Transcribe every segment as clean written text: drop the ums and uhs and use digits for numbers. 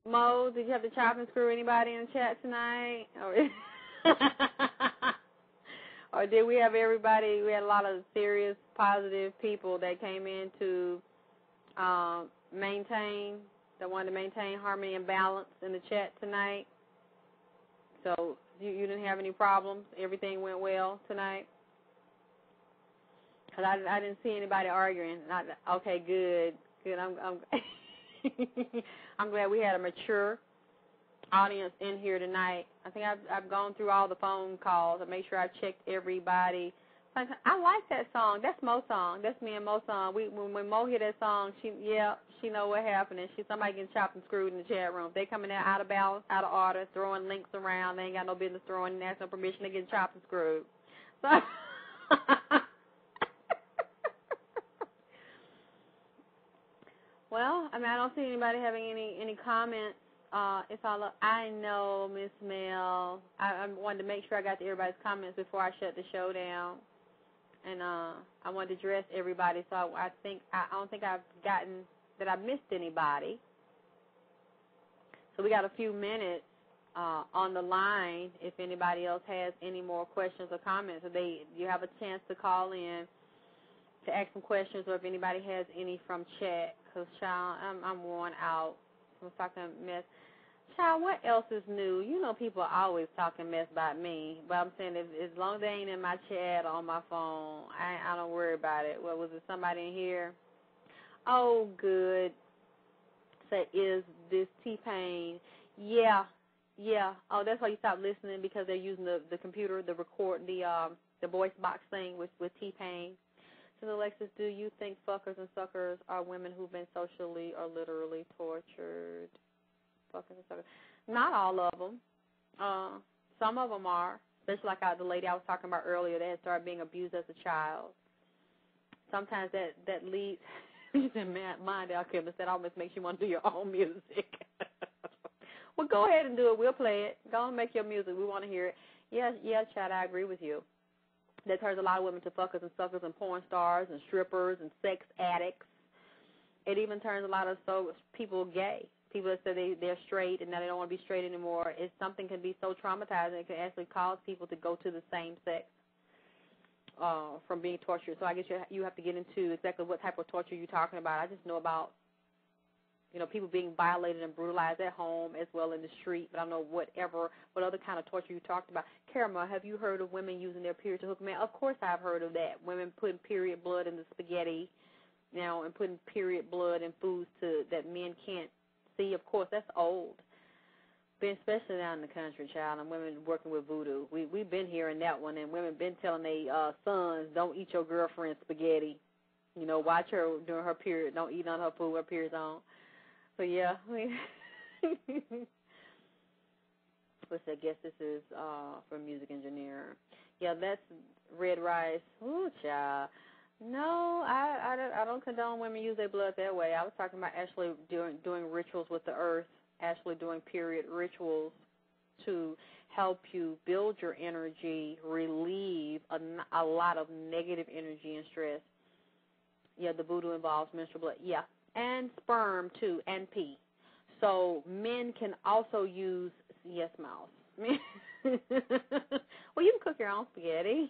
Mo, did you have to chop and screw anybody in the chat tonight? Or did we have everybody? We had a lot of serious, positive people that came in to wanted to maintain harmony and balance in the chat tonight. So you didn't have any problems? Everything went well tonight? Because I didn't see anybody arguing. Okay, good. I'm I'm glad we had a mature audience in here tonight. I think I've gone through all the phone calls and made sure I checked everybody. I like that song. That's Mo's song. That's me and Mo's song. When Mo hear that song, she know what happened. And somebody getting chopped and screwed in the chat room. They coming out of balance, out of order, throwing links around. They ain't got no business throwing and asking no permission to get chopped and screwed. So well, I don't see anybody having any comments. It's all I know, Miss Mel. I wanted to make sure I got to everybody's comments before I shut the show down, and I wanted to address everybody. So I don't think I've gotten that I missed anybody. So we got a few minutes on the line. If anybody else has any more questions or comments, you have a chance to call in to ask some questions, or if anybody has any from chat. Because child, I'm worn out. I'm talking mess. Child, what else is new? You know people are always talking mess about me. But I'm saying as long as they ain't in my chat or on my phone, I don't worry about it. What was it, somebody in here? Oh, good. Say, is this T-Pain? Yeah. Oh, that's why you stopped listening, because they're using the computer, the voice box thing with T-Pain. So, Alexyss, do you think fuckers and suckers are women who've been socially or literally tortured? Fuckers and suckers. Not all of them. Some of them are, especially like the lady I was talking about earlier that had started being abused as a child. Sometimes that leads, mind Alchemist, that almost makes you want to do your own music. Well, go ahead and do it. We'll play it. Go and make your music. We want to hear it. Yeah, Chad, I agree with you. That turns a lot of women to fuckers and suckers and porn stars and strippers and sex addicts. It even turns a lot of people gay. People that say they're straight and now they don't want to be straight anymore. Something can be so traumatizing it can actually cause people to go to the same sex from being tortured. So I guess you have to get into exactly what type of torture you're talking about. I just know about people being violated and brutalized at home as well in the street, but I don't know what other kind of torture you talked about. Caramel, have you heard of women using their period to hook men? Of course I've heard of that. Women putting period blood in the spaghetti, and putting period blood in foods that men can't see. Of course, that's old. Especially down in the country, child, and women working with voodoo. We've been hearing that one, and women been telling their sons, don't eat your girlfriend's spaghetti. Watch her during her period. Don't eat on her food her period's on. So, yeah. I guess this is for music engineer. Yeah, that's red rice. Ooh, child. No, I don't condone women use their blood that way. I was talking about actually doing rituals with the earth, actually doing period rituals to help you build your energy, relieve a lot of negative energy and stress. Yeah, the voodoo involves menstrual blood. Yeah. And sperm, too, and pee. So men can also use, yes, mouse. Well, you can cook your own spaghetti,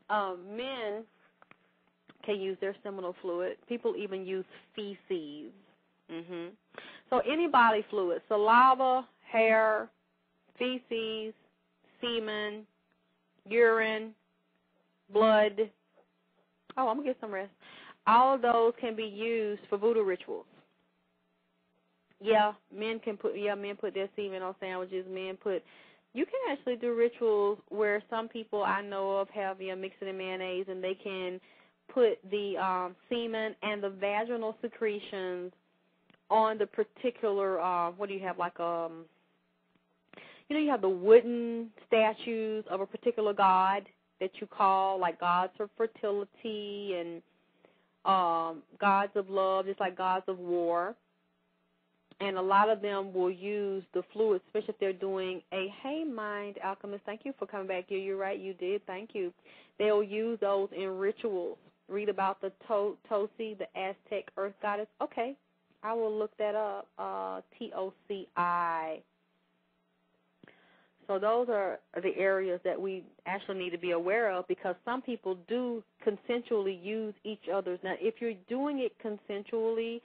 Men can use their seminal fluid. People even use feces. So any body fluid, saliva, hair, feces, semen, urine, blood. Oh, I'm going to get some rest. All of those can be used for voodoo rituals. Yeah, men put their semen on sandwiches. You can actually do rituals where some people I know of have mix it in mayonnaise, and they can put the semen and the vaginal secretions on the particular, what do you have, like, you have the wooden statues of a particular god that you call, like, gods of fertility and gods of love, just like gods of war. And a lot of them will use the fluid, especially if they're doing hey, Mind Alchemist, thank you for coming back here. You're right, you did. Thank you. They'll use those in rituals. Read about the Tosi, the Aztec earth goddess. Okay, I will look that up. TOCI. So those are the areas that we actually need to be aware of, because some people do consensually use each other's. Now, if you're doing it consensually,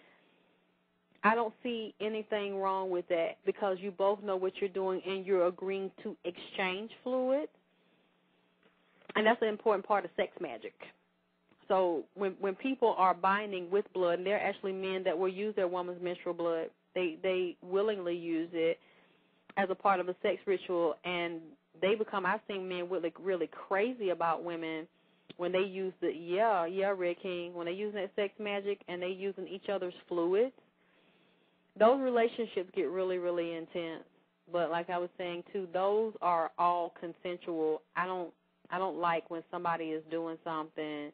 I don't see anything wrong with that, because you both know what you're doing and you're agreeing to exchange fluids. And that's an important part of sex magic. So when people are binding with blood, and there are actually men that will use their woman's menstrual blood, they willingly use it as a part of a sex ritual, and they become, I've seen men really crazy about women when they use Red King, when they using that sex magic and they using each other's fluids, those relationships get really, really intense. But like I was saying too, those are all consensual. I don't like when somebody is doing something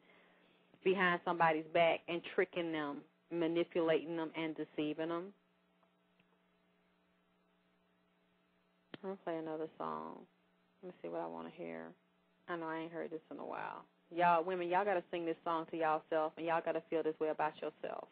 behind somebody's back and tricking them, manipulating them, and deceiving them. I'm going to play another song. Let me see what I want to hear. I know I ain't heard this in a while. Y'all, women, y'all got to sing this song to y'all self, and y'all got to feel this way about yourself.